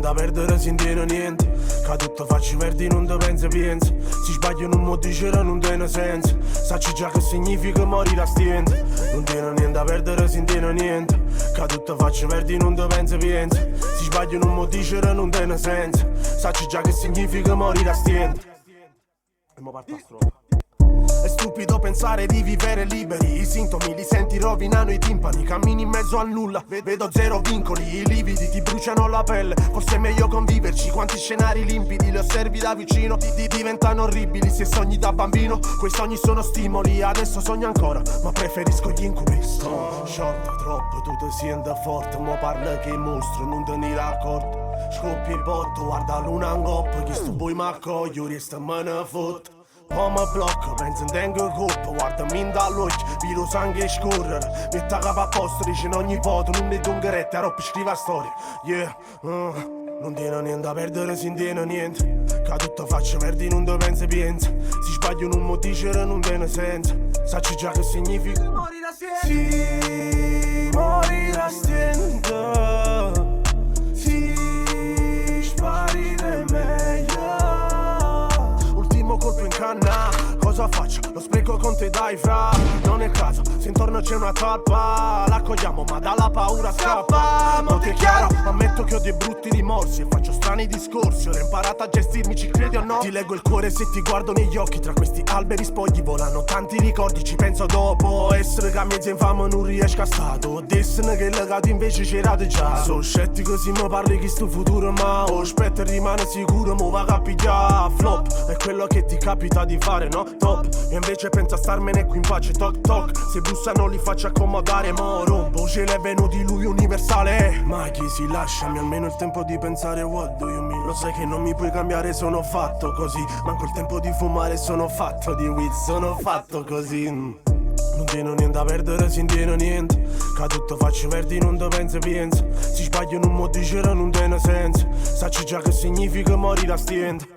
niente a perdere se non niente. Che tutto faccio verdi non te pensi piensa. Si sbaglio non mo dicere non tiene senso. Sacci già che significa morire a stiente. Non tiene niente a perdere se non niente. Che tutto faccio verdi non te pensi piensa. Si sbaglio non mo dicere non tiene senso. Sacci già che significa morire a stiente. E mo parto a strofa. È stupido pensare di vivere liberi. I sintomi li senti, rovinano i timpani. Cammini in mezzo al nulla, vedo zero vincoli. I lividi ti bruciano la pelle. Forse è meglio conviverci. Quanti scenari limpidi li osservi da vicino. Ti diventano orribili se sogni da bambino. Quei sogni sono stimoli, adesso sogno ancora, ma preferisco gli incubi. Sto short troppo, tu ti senti forte. Mo parla che il mostro non te ne raccordo. Scoppi il botto, guarda l'una angoppa. Che sto poi m'accoglio, resta me ne foto. Come blocco, penso in tengo colpo. Guardami in dall'occhio, viro sangue scorrere. Metta capo a posto, dice in ogni foto. Non ne dungarette, a roba scriva storia. Yeah, non tiene niente a perdere se non tiene niente. Che tutto faccio verdi non te pensi piensa. Si sbaglio non mo dicere non tiene senso. Sacci già che significa morire a stiente. Sì, morire a stiente. Sì, sparire meglio. Colpo in canna, cosa faccio? Lo spreco con te dai fra. Non è caso, se intorno c'è una talpa. L'accogliamo ma dalla paura scappa. Molto è chiaro, ammetto che ho dei brutti rimorsi e faccio strani discorsi. Ora ho imparato a gestirmi, ci credi o no? Ti leggo il cuore se ti guardo negli occhi. Tra questi alberi spogli volano tanti ricordi, ci penso dopo. Essere che a mezzo infame non riesco a stato. Dessene che il legato invece c'era già. Sono scettico se mi parli che sto futuro ma ho aspetta e rimane sicuro, mo va a pigliare. Flop è quello che ti capita di fare, no? Top. E invece penso a starmene qui in pace, toc toc. Se bussano li faccio accomodare, mo rompo. Ce l'è venuto di lui universale. Ma chi si lasciami almeno il tempo di pensare what do you mean? Lo sai che non mi puoi cambiare, sono fatto così. Manco il tempo di fumare, sono fatto di weed, sono fatto così. Non tiene niente a perdere se non tiene niente. Che tutto faccio verdi non te pensi piensa. Si sbaglio non mo dicere non tiene senso. Sacci già che significa morire a stiente.